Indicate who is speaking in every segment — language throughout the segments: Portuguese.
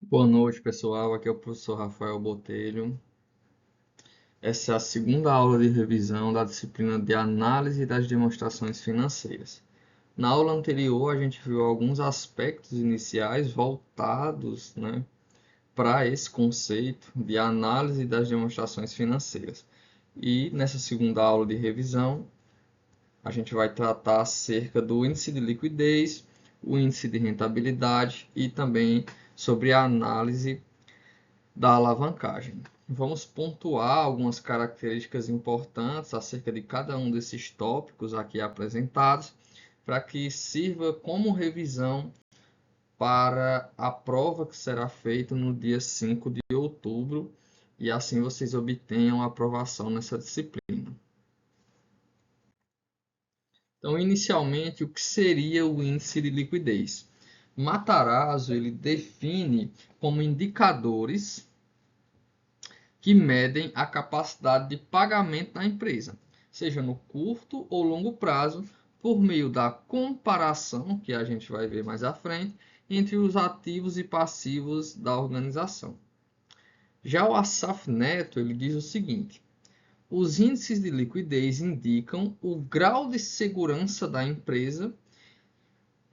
Speaker 1: Boa noite, pessoal. Aqui é o professor Rafael Botelho. Essa é a segunda aula de revisão da disciplina de análise das demonstrações financeiras. Na aula anterior, a gente viu alguns aspectos iniciais voltados, para esse conceito de análise das demonstrações financeiras. E nessa segunda aula de revisão, a gente vai tratar acerca do índice de liquidez, o índice de rentabilidade e também sobre a análise da alavancagem. Vamos pontuar algumas características importantes acerca de cada um desses tópicos aqui apresentados, para que sirva como revisão para a prova que será feita no dia 5 de outubro, e assim vocês obtenham a aprovação nessa disciplina. Então, inicialmente, o que seria o índice de liquidez? Matarazzo ele define como indicadores que medem a capacidade de pagamento da empresa, seja no curto ou longo prazo, por meio da comparação, que a gente vai ver mais à frente, entre os ativos e passivos da organização. Já o Asaf Neto ele diz o seguinte: os índices de liquidez indicam o grau de segurança da empresa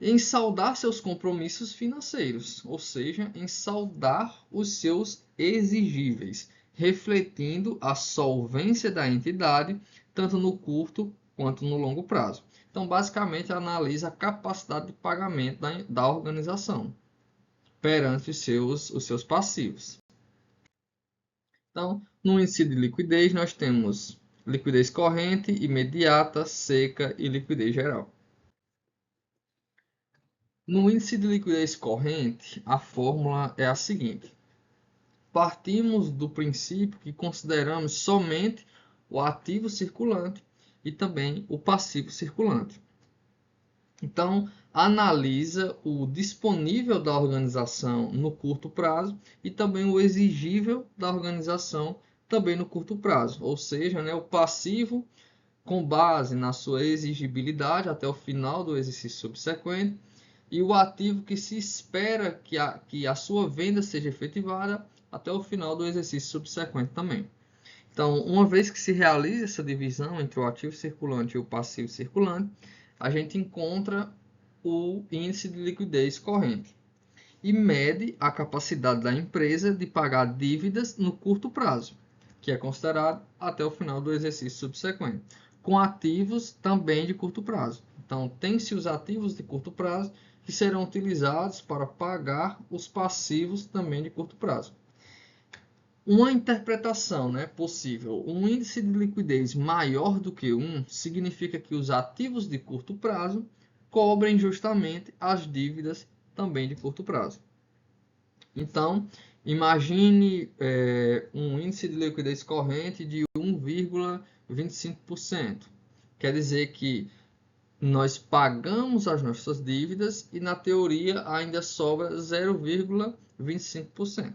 Speaker 1: em saldar seus compromissos financeiros, ou seja, em saldar os seus exigíveis, refletindo a solvência da entidade, tanto no curto quanto no longo prazo. Então, basicamente, analisa a capacidade de pagamento da organização perante os seus passivos. Então, no índice de liquidez, nós temos liquidez corrente, imediata, seca e liquidez geral. No índice de liquidez corrente, a fórmula é a seguinte: partimos do princípio que consideramos somente o ativo circulante e também o passivo circulante. Então, analisa o disponível da organização no curto prazo e também o exigível da organização também no curto prazo, ou seja, o passivo com base na sua exigibilidade até o final do exercício subsequente e o ativo que se espera que a sua venda seja efetivada até o final do exercício subsequente também. Então, uma vez que se realiza essa divisão entre o ativo circulante e o passivo circulante, a gente encontra o índice de liquidez corrente e mede a capacidade da empresa de pagar dívidas no curto prazo, que é considerado até o final do exercício subsequente, com ativos também de curto prazo. Então, tem-se os ativos de curto prazo que serão utilizados para pagar os passivos também de curto prazo. Uma interpretação possível: um índice de liquidez maior do que 1 significa que os ativos de curto prazo cobrem justamente as dívidas também de curto prazo. Então, imagine um índice de liquidez corrente de 1,25%. Quer dizer que nós pagamos as nossas dívidas e, na teoria, ainda sobra 0,25%.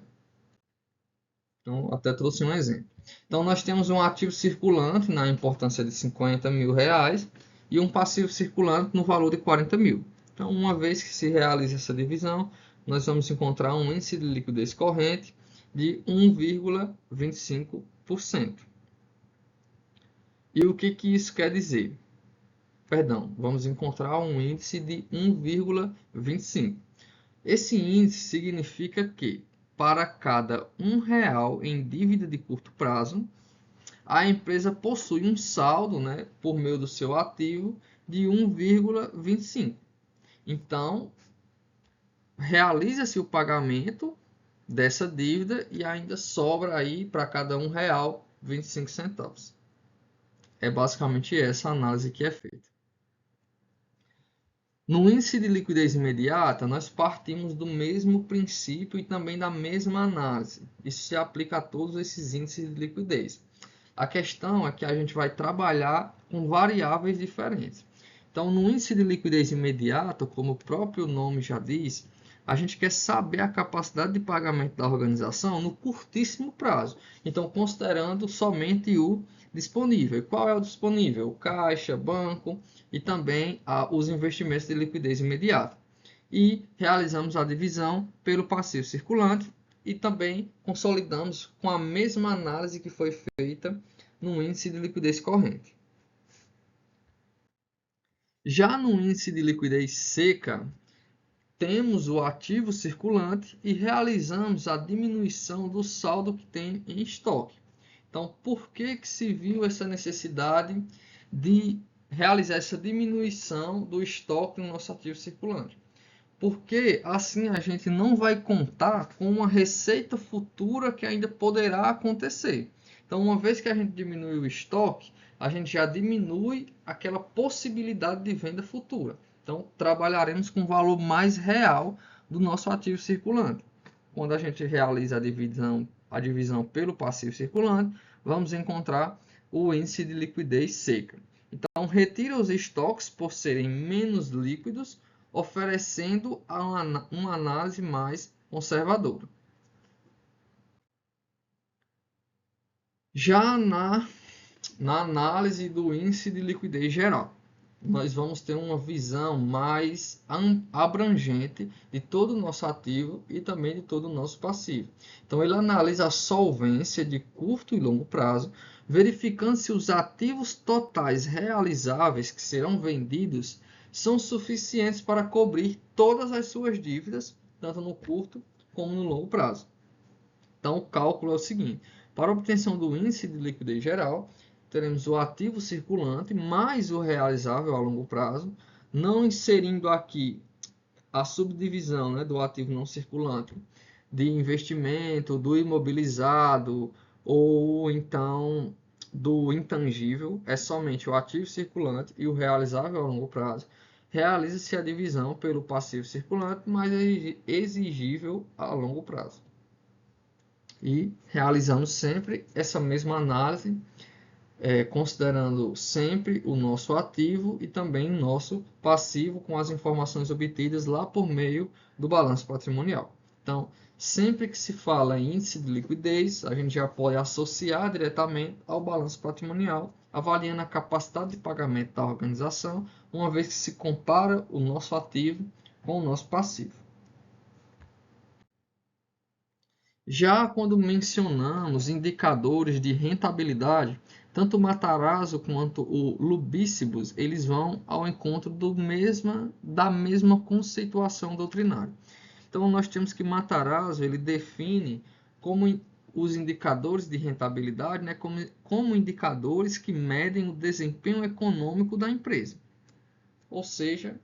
Speaker 1: Então, até trouxe um exemplo. Então, nós temos um ativo circulante na importância de 50 mil reais e um passivo circulante no valor de 40 mil. Então, uma vez que se realiza essa divisão, nós vamos encontrar um índice de liquidez corrente de 1,25%. E o que isso quer dizer? Perdão, vamos encontrar um índice de 1,25%. Esse índice significa que, para cada R$ 1 em dívida de curto prazo, a empresa possui um saldo, por meio do seu ativo, de 1,25. Então, realiza-se o pagamento dessa dívida e ainda sobra aí para cada R$ 1,25. É basicamente essa análise que é feita. No índice de liquidez imediata, nós partimos do mesmo princípio e também da mesma análise. Isso se aplica a todos esses índices de liquidez. A questão é que a gente vai trabalhar com variáveis diferentes. Então, no índice de liquidez imediata, como o próprio nome já diz, a gente quer saber a capacidade de pagamento da organização no curtíssimo prazo. Então, considerando somente o disponível. Qual é o disponível? Caixa, banco e também os investimentos de liquidez imediata. e realizamos a divisão pelo passivo circulante e também consolidamos com a mesma análise que foi feita no índice de liquidez corrente. Já no índice de liquidez seca, temos o ativo circulante e realizamos a diminuição do saldo que tem em estoque. Então, por que se viu essa necessidade de realizar essa diminuição do estoque no nosso ativo circulante? Porque assim a gente não vai contar com uma receita futura que ainda poderá acontecer. Então, uma vez que a gente diminui o estoque, a gente já diminui aquela possibilidade de venda futura. Então, trabalharemos com o valor mais real do nosso ativo circulante. Quando a gente realiza a divisão pelo passivo circulante, vamos encontrar o índice de liquidez seca. Então, retira os estoques por serem menos líquidos, oferecendo uma análise mais conservadora. Já na análise do índice de liquidez geral, nós vamos ter uma visão mais abrangente de todo o nosso ativo e também de todo o nosso passivo. Então, ele analisa a solvência de curto e longo prazo, verificando se os ativos totais realizáveis que serão vendidos são suficientes para cobrir todas as suas dívidas, tanto no curto como no longo prazo. Então, o cálculo é o seguinte: para a obtenção do índice de liquidez geral, teremos o ativo circulante mais o realizável a longo prazo, não inserindo aqui a subdivisão, né, do ativo não circulante, de investimento, do imobilizado ou então do intangível, é somente o ativo circulante e o realizável a longo prazo. Realiza-se a divisão pelo passivo circulante mais exigível a longo prazo. E realizamos sempre essa mesma análise, considerando sempre o nosso ativo e também o nosso passivo com as informações obtidas lá por meio do balanço patrimonial. Então, sempre que se fala em índice de liquidez, a gente já pode associar diretamente ao balanço patrimonial, avaliando a capacidade de pagamento da organização, uma vez que se compara o nosso ativo com o nosso passivo. Já quando mencionamos indicadores de rentabilidade, tanto o Matarazzo quanto o Lubícibus, eles vão ao encontro da mesma conceituação doutrinária. Então, nós temos que Matarazzo, ele define como os indicadores de rentabilidade, né, como indicadores que medem o desempenho econômico da empresa, ou seja,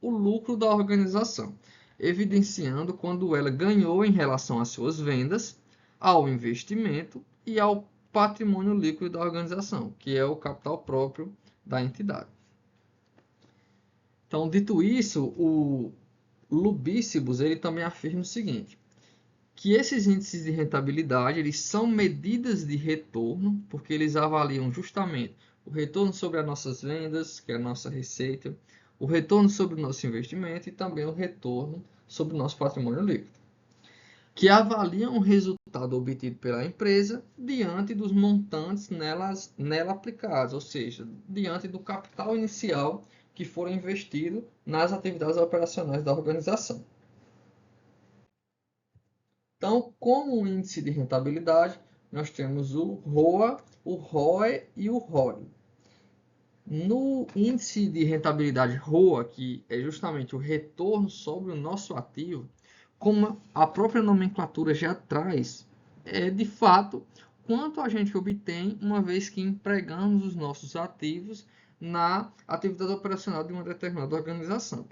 Speaker 1: o lucro da organização, evidenciando quando ela ganhou em relação às suas vendas, ao investimento e ao patrimônio líquido da organização, que é o capital próprio da entidade. Então, dito isso, o Lubícibus ele também afirma o seguinte: que esses índices de rentabilidade eles são medidas de retorno, porque eles avaliam justamente o retorno sobre as nossas vendas, que é a nossa receita, o retorno sobre o nosso investimento e também o retorno sobre o nosso patrimônio líquido, que avaliam o resultado obtido pela empresa diante dos montantes nela aplicados, ou seja, diante do capital inicial que for investido nas atividades operacionais da organização. Então, como índice de rentabilidade, nós temos o ROA, o ROE e o ROI. No índice de rentabilidade ROA, que é justamente o retorno sobre o nosso ativo, como a própria nomenclatura já traz, é de fato quanto a gente obtém uma vez que empregamos os nossos ativos na atividade operacional de uma determinada organização.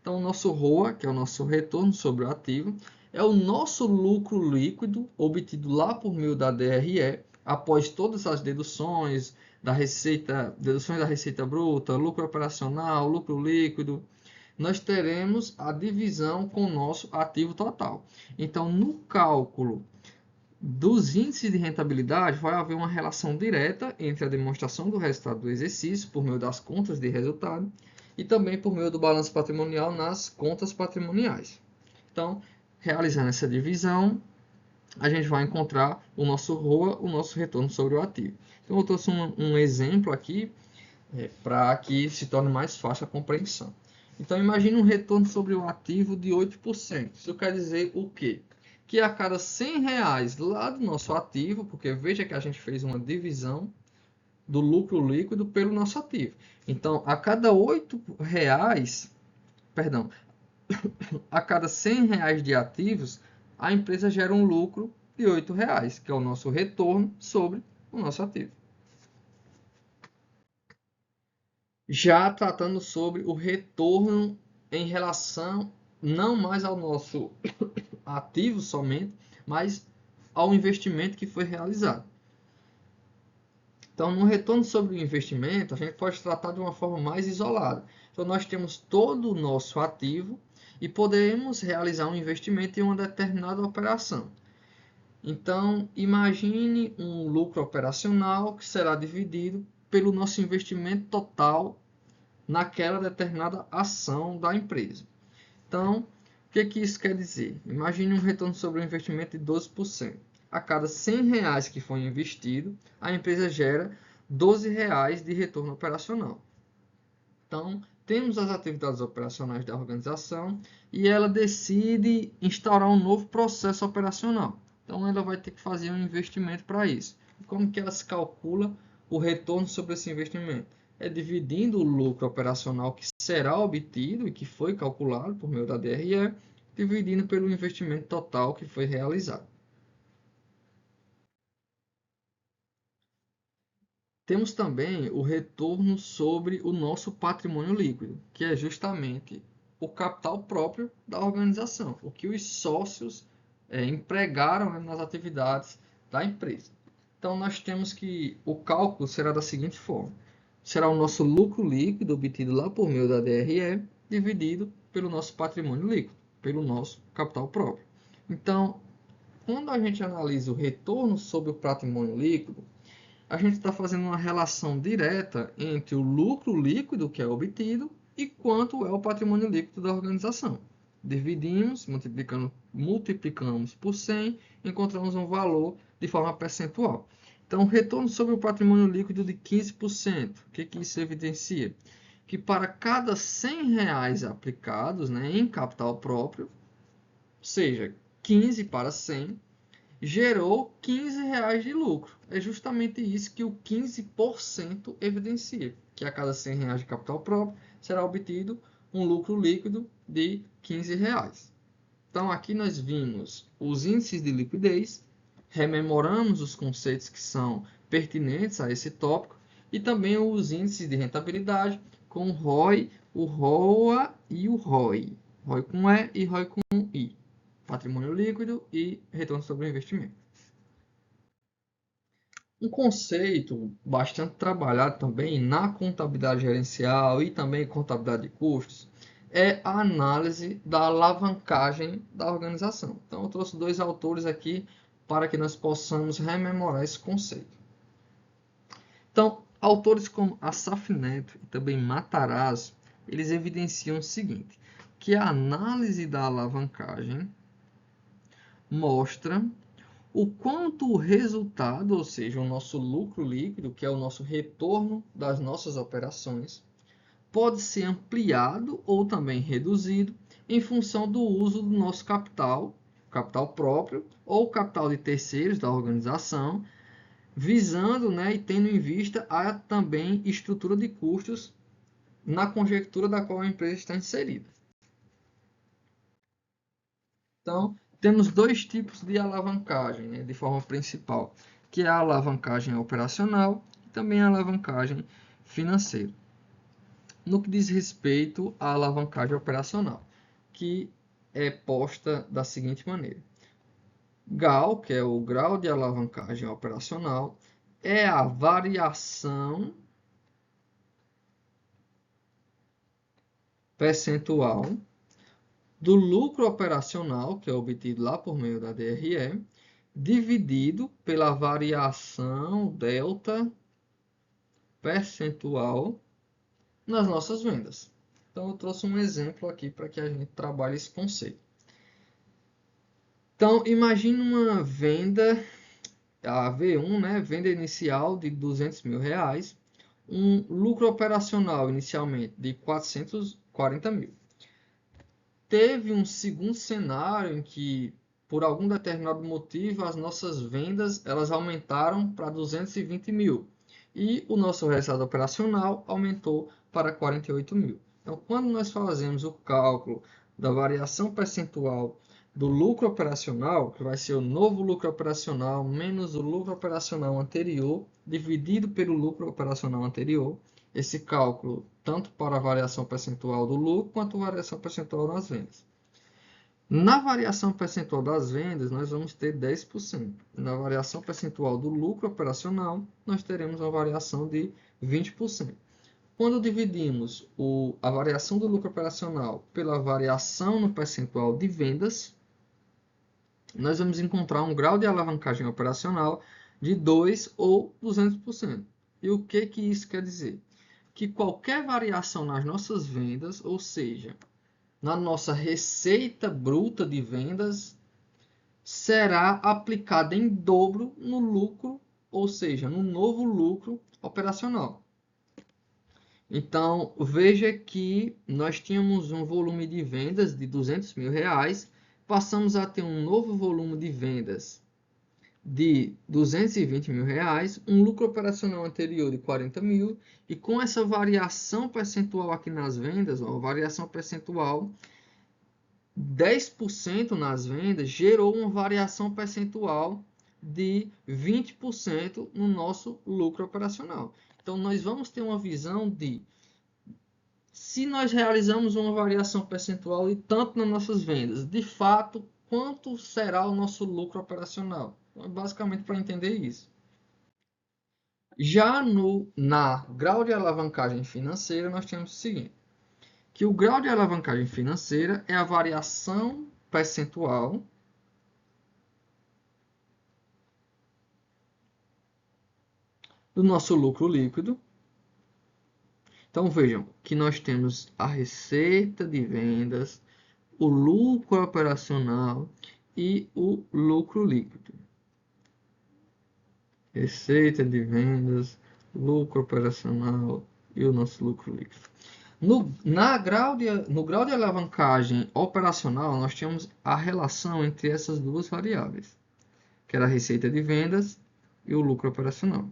Speaker 1: Então, o nosso ROA, que é o nosso retorno sobre o ativo, é o nosso lucro líquido obtido lá por meio da DRE, após todas as deduções da receita bruta, lucro operacional, lucro líquido, nós teremos a divisão com o nosso ativo total. Então, no cálculo dos índices de rentabilidade, vai haver uma relação direta entre a demonstração do resultado do exercício, por meio das contas de resultado, e também por meio do balanço patrimonial nas contas patrimoniais. Então, realizando essa divisão, a gente vai encontrar o nosso ROA, o nosso retorno sobre o ativo. Então, eu trouxe um exemplo aqui para que se torne mais fácil a compreensão. Então, imagine um retorno sobre o ativo de 8%. Isso quer dizer o quê? Que a cada R$ 100 lá do nosso ativo, porque veja que a gente fez uma divisão do lucro líquido pelo nosso ativo. Então, a cada R$ 8, perdão, a cada R$ 100 de ativos, a empresa gera um lucro de R$ 8, que é o nosso retorno sobre o nosso ativo. Já tratando sobre o retorno em relação não mais ao nosso ativo somente, mas ao investimento que foi realizado. Então, no retorno sobre o investimento, a gente pode tratar de uma forma mais isolada. Então, nós temos todo o nosso ativo e podemos realizar um investimento em uma determinada operação. Então, imagine um lucro operacional que será dividido pelo nosso investimento total naquela determinada ação da empresa. Então, o que isso quer dizer? Imagine um retorno sobre o investimento de 12%. A cada R$ 100 que foi investido, a empresa gera R$ 12 de retorno operacional. Então, temos as atividades operacionais da organização e ela decide instaurar um novo processo operacional. Então, ela vai ter que fazer um investimento para isso. E como que ela se calcula o retorno sobre esse investimento? É dividindo o lucro operacional que será obtido e que foi calculado por meio da DRE, dividindo pelo investimento total que foi realizado. Temos também o retorno sobre o nosso patrimônio líquido, que é justamente o capital próprio da organização, o que os sócios empregaram, né, nas atividades da empresa. Então, nós temos que o cálculo será da seguinte forma: será o nosso lucro líquido obtido lá por meio da DRE, dividido pelo nosso patrimônio líquido, pelo nosso capital próprio. Então, quando a gente analisa o retorno sobre o patrimônio líquido, a gente está fazendo uma relação direta entre o lucro líquido que é obtido e quanto é o patrimônio líquido da organização. Dividimos, multiplicamos por 100, encontramos um valor de forma percentual. Então, retorno sobre o patrimônio líquido de 15%. O que isso evidencia? Que para cada R$ 100 aplicados, né, em capital próprio, seja 15 para 100, gerou R$ 15 de lucro. É justamente isso que o 15% evidencia, que a cada R$ 100 de capital próprio será obtido um lucro líquido de R$ 15. Então, aqui nós vimos os índices de liquidez, rememoramos os conceitos que são pertinentes a esse tópico e também os índices de rentabilidade com o ROI, o ROA e o ROI. ROI com E e ROI com I. Patrimônio líquido e retorno sobre o investimento. Um conceito bastante trabalhado também na contabilidade gerencial e também contabilidade de custos é a análise da alavancagem da organização. Então, eu trouxe dois autores aqui para que nós possamos rememorar esse conceito. Então, autores como Assaf Neto e também Matarazzo, eles evidenciam o seguinte, que a análise da alavancagem mostra o quanto o resultado, ou seja, o nosso lucro líquido, que é o nosso retorno das nossas operações, pode ser ampliado ou também reduzido em função do uso do nosso capital, capital próprio ou capital de terceiros da organização, visando, né, e tendo em vista a também estrutura de custos na conjectura da qual a empresa está inserida. Então, temos dois tipos de alavancagem, né, de forma principal, que é a alavancagem operacional e também a alavancagem financeira. No que diz respeito à alavancagem operacional, que é posta da seguinte maneira. GAO, que é o grau de alavancagem operacional, é a variação percentual do lucro operacional, que é obtido lá por meio da DRE, dividido pela variação delta percentual nas nossas vendas. Então, eu trouxe um exemplo aqui para que a gente trabalhe esse conceito. Então, imagine uma venda, a V1, né, venda inicial de R$ 200 mil, um lucro operacional inicialmente de R$ 40 mil. Teve um segundo cenário em que, por algum determinado motivo, as nossas vendas elas aumentaram para 220 mil e o nosso resultado operacional aumentou para 48 mil. Então, quando nós fazemos o cálculo da variação percentual do lucro operacional, que vai ser o novo lucro operacional menos o lucro operacional anterior, dividido pelo lucro operacional anterior, esse cálculo tanto para a variação percentual do lucro quanto a variação percentual das vendas. Na variação percentual das vendas, nós vamos ter 10%. Na variação percentual do lucro operacional, nós teremos uma variação de 20%. Quando dividimos a variação do lucro operacional pela variação no percentual de vendas, nós vamos encontrar um grau de alavancagem operacional de 2 ou 200%. E o que isso quer dizer? Que qualquer variação nas nossas vendas, ou seja, na nossa receita bruta de vendas, será aplicada em dobro no lucro, ou seja, no novo lucro operacional. Então, veja que nós tínhamos um volume de vendas de 200 mil reais, passamos a ter um novo volume de vendas de 220 mil reais, um lucro operacional anterior de 40 mil, e com essa variação percentual aqui nas vendas, uma variação percentual 10% nas vendas, gerou uma variação percentual de 20% no nosso lucro operacional. Então, nós vamos ter uma visão de se nós realizamos uma variação percentual e tanto nas nossas vendas, de fato, quanto será o nosso lucro operacional? Então, basicamente para entender isso. Já na grau de alavancagem financeira, nós temos o seguinte, que o grau de alavancagem financeira é a variação percentual do nosso lucro líquido. Então vejam que nós temos a receita de vendas, o lucro operacional e o lucro líquido. Receita de vendas, lucro operacional e o nosso lucro líquido. No grau de alavancagem operacional, nós tínhamos a relação entre essas duas variáveis, que era a receita de vendas e o lucro operacional.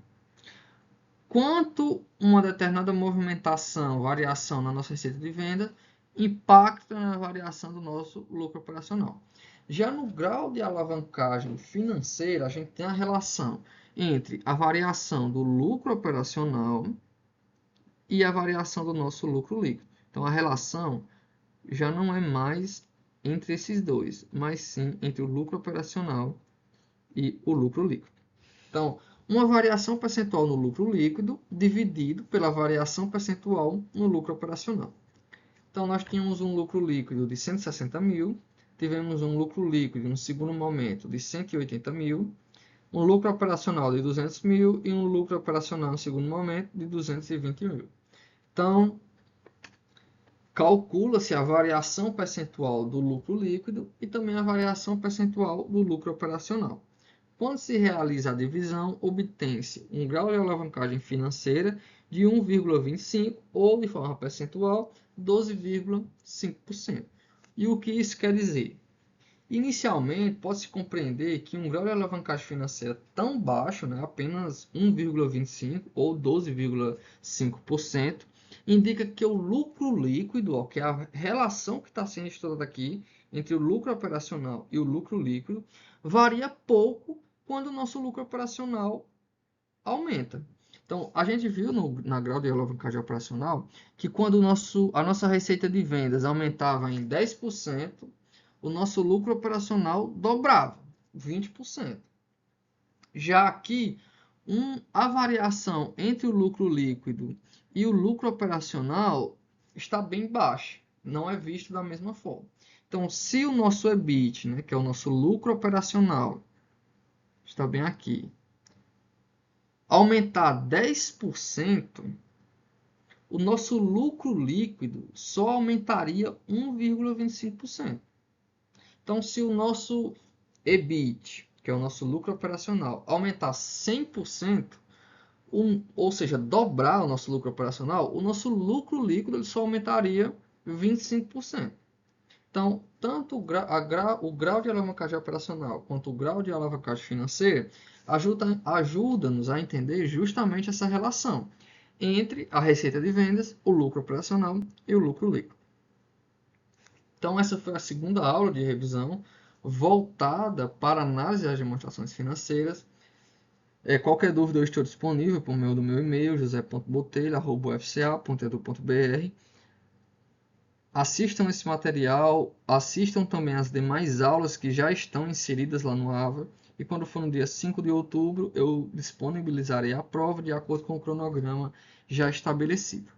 Speaker 1: Quanto uma determinada movimentação, variação na nossa receita de venda, impacta na variação do nosso lucro operacional. Já no grau de alavancagem financeira, a gente tem a relação entre a variação do lucro operacional e a variação do nosso lucro líquido. Então, a relação já não é mais entre esses dois, mas sim entre o lucro operacional e o lucro líquido. Então, uma variação percentual no lucro líquido dividido pela variação percentual no lucro operacional. Então, nós tínhamos um lucro líquido de 160 mil, tivemos um lucro líquido no segundo momento de 180 mil, um lucro operacional de 200 mil e um lucro operacional no segundo momento de 220 mil. Então, calcula-se a variação percentual do lucro líquido e também a variação percentual do lucro operacional. Quando se realiza a divisão, obtém-se um grau de alavancagem financeira de 1,25 ou, de forma percentual, 12,5%. E o que isso quer dizer? Inicialmente, pode-se compreender que um grau de alavancagem financeira tão baixo, apenas 1,25 ou 12,5%, indica que o lucro líquido, que é a relação que está sendo estudada aqui entre o lucro operacional e o lucro líquido, varia pouco quando o nosso lucro operacional aumenta. Então, a gente viu na grau de alavancagem operacional que quando a nossa receita de vendas aumentava em 10%, o nosso lucro operacional dobrava, 20%. Já aqui, a variação entre o lucro líquido e o lucro operacional está bem baixa, não é visto da mesma forma. Então, se o nosso EBIT, que é o nosso lucro operacional, está bem aqui, aumentar 10%, o nosso lucro líquido só aumentaria 1,25%. Então, se o nosso EBIT, que é o nosso lucro operacional, aumentar 100%, ou seja, dobrar o nosso lucro operacional, o nosso lucro líquido ele só aumentaria 25%. Então, tanto o grau de alavancagem operacional quanto o grau de alavancagem financeira ajuda-nos a entender justamente essa relação entre a receita de vendas, o lucro operacional e o lucro líquido. Então, essa foi a segunda aula de revisão voltada para análise das demonstrações financeiras. Qualquer dúvida eu estou disponível por meio do meu e-mail, josé.botelho@ufca.edu.br. Assistam esse material, assistam também as demais aulas que já estão inseridas lá no AVA. E quando for no dia 5 de outubro, eu disponibilizarei a prova de acordo com o cronograma já estabelecido.